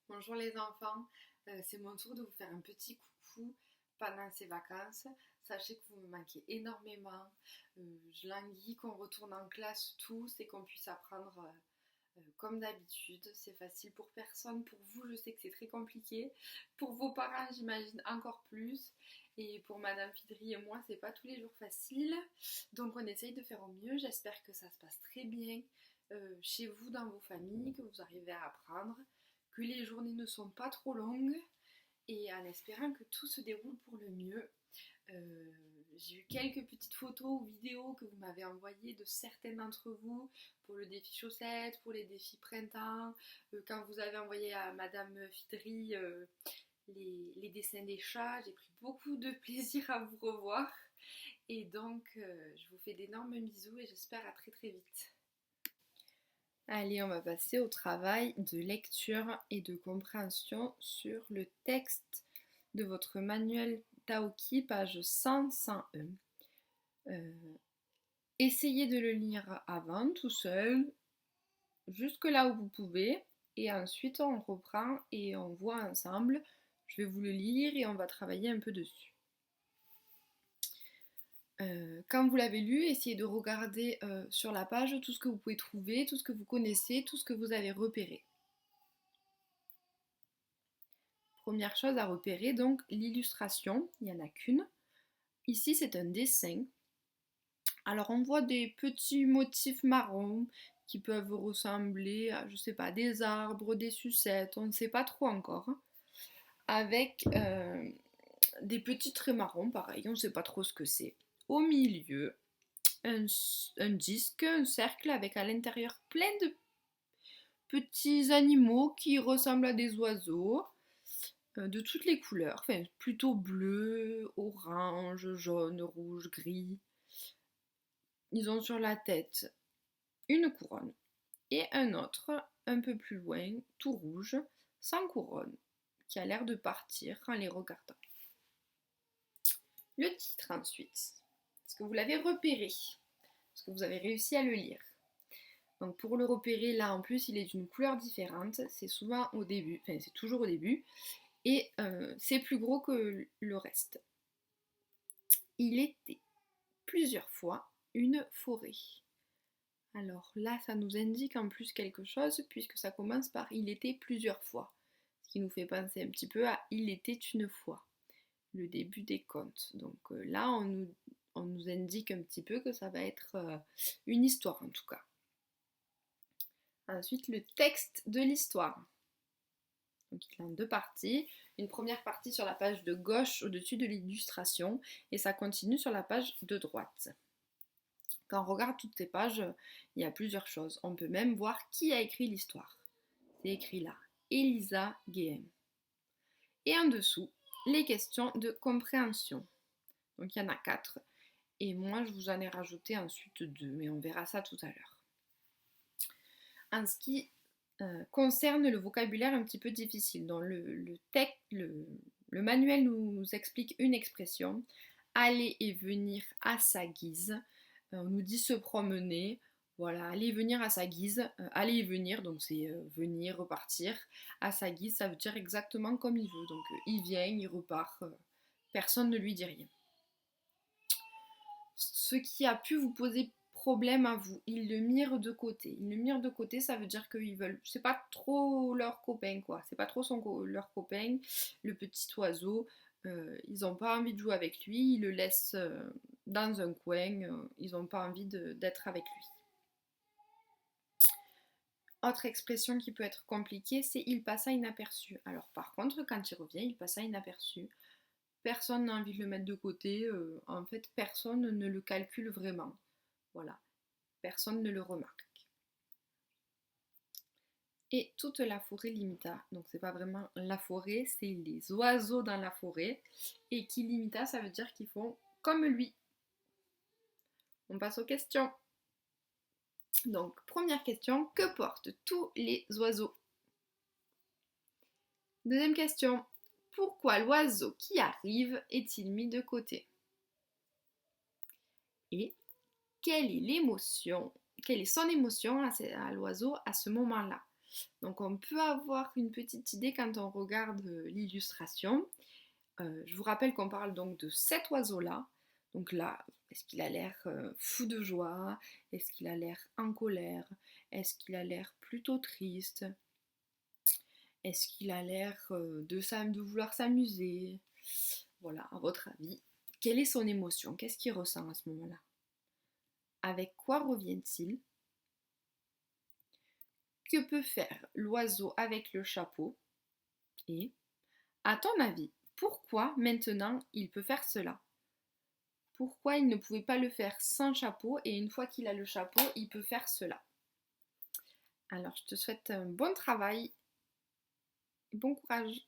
Bonjour les enfants, c'est mon tour de vous faire un petit coucou pendant ces vacances. Sachez que vous me manquez énormément. Je languis qu'on retourne en classe tous et qu'on puisse apprendre comme d'habitude. C'est facile pour personne, pour vous je sais que c'est très compliqué. Pour vos parents j'imagine encore plus. Et pour Madame Fidry et moi c'est pas tous les jours facile. Donc on essaye de faire au mieux. J'espère que ça se passe très bien chez vous, dans vos familles, que vous arrivez à apprendre, que les journées ne sont pas trop longues et en espérant que tout se déroule pour le mieux. Euh, j'ai eu quelques petites photos ou vidéos que vous m'avez envoyées de certains d'entre vous pour le défi chaussettes, pour les défis printemps, quand vous avez envoyé à Madame Fidry les dessins des chats. J'ai pris beaucoup de plaisir à vous revoir et donc je vous fais d'énormes bisous et j'espère à très très vite. Allez, on va passer au travail de lecture et de compréhension sur le texte de votre manuel Taoki, page 100-101. Essayez de le lire avant, tout seul, jusque là où vous pouvez, et ensuite on reprend et on voit ensemble. Je vais vous le lire et on va travailler un peu dessus. Quand vous l'avez lu, essayez de regarder sur la page tout ce que vous pouvez trouver, tout ce que vous connaissez, tout ce que vous avez repéré. Première chose à repérer, donc l'illustration, il n'y en a qu'une. Ici, c'est un dessin. Alors, on voit des petits motifs marrons qui peuvent ressembler à, je sais pas, des arbres, des sucettes, on ne sait pas trop encore. Avec des petits traits marrons, pareil, on ne sait pas trop ce que c'est. Au milieu, un disque, un cercle avec à l'intérieur plein de petits animaux qui ressemblent à des oiseaux de toutes les couleurs, enfin plutôt bleu, orange, jaune, rouge, gris. Ils ont sur la tête une couronne et un autre un peu plus loin, tout rouge, sans couronne, qui a l'air de partir en les regardant. Le titre ensuite, est-ce que vous l'avez repéré? Est-ce que vous avez réussi à le lire? Donc pour le repérer, là en plus il est d'une couleur différente, c'est souvent au début, enfin c'est toujours au début, et c'est plus gros que le reste. Il était plusieurs fois une forêt. Alors là, ça nous indique en plus quelque chose puisque ça commence par il était plusieurs fois. Ce qui nous fait penser un petit peu à il était une fois, le début des contes. Donc là, on nous indique un petit peu que ça va être une histoire en tout cas. Ensuite, le texte de l'histoire. Donc il est en deux parties. Une première partie sur la page de gauche au-dessus de l'illustration et ça continue sur la page de droite. Quand on regarde toutes ces pages, il y a plusieurs choses. On peut même voir qui a écrit l'histoire. C'est écrit là, Elisa Guéhem. Et en dessous, les questions de compréhension. Donc il y en a 4. Et moi, je vous en ai rajouté ensuite 2, mais on verra ça tout à l'heure. En ce qui concerne le vocabulaire un petit peu difficile, dans le manuel nous explique une expression, aller et venir à sa guise. On nous dit se promener, voilà, aller et venir à sa guise, aller et venir, donc c'est venir, repartir, à sa guise, ça veut dire exactement comme il veut, donc il vient, il repart, personne ne lui dit rien. Ce qui a pu vous poser problème à vous, ils le mirent de côté. Ils le mirent de côté, ça veut dire qu'ils veulent, c'est pas trop leur copain quoi, c'est pas trop leur copain, le petit oiseau, ils ont pas envie de jouer avec lui, ils le laissent dans un coin, ils ont pas envie d'être avec lui. Autre expression qui peut être compliquée, c'est il passa inaperçu. Alors par contre, quand il revient, il passa inaperçu. Personne n'a envie de le mettre de côté, en fait personne ne le calcule vraiment. Voilà, personne ne le remarque. Et toute la forêt l'imita, donc c'est pas vraiment la forêt, c'est les oiseaux dans la forêt. Et qui l'imita, ça veut dire qu'ils font comme lui. On passe aux questions. Donc, première question, que portent tous les oiseaux? Deuxième question, pourquoi l'oiseau qui arrive est-il mis de côté? Et quelle est son émotion à l'oiseau à ce moment-là? Donc on peut avoir une petite idée quand on regarde l'illustration. Je vous rappelle qu'on parle donc de cet oiseau-là. Donc là, est-ce qu'il a l'air fou de joie? Est-ce qu'il a l'air en colère? Est-ce qu'il a l'air plutôt triste? Est-ce qu'il a l'air de vouloir s'amuser? Voilà, à votre avis, quelle est son émotion? Qu'est-ce qu'il ressent à ce moment-là? Avec quoi revient-il? Que peut faire l'oiseau avec le chapeau? Et, à ton avis, pourquoi maintenant il peut faire cela? Pourquoi il ne pouvait pas le faire sans chapeau et une fois qu'il a le chapeau, il peut faire cela? Alors, je te souhaite un bon travail et bon courage.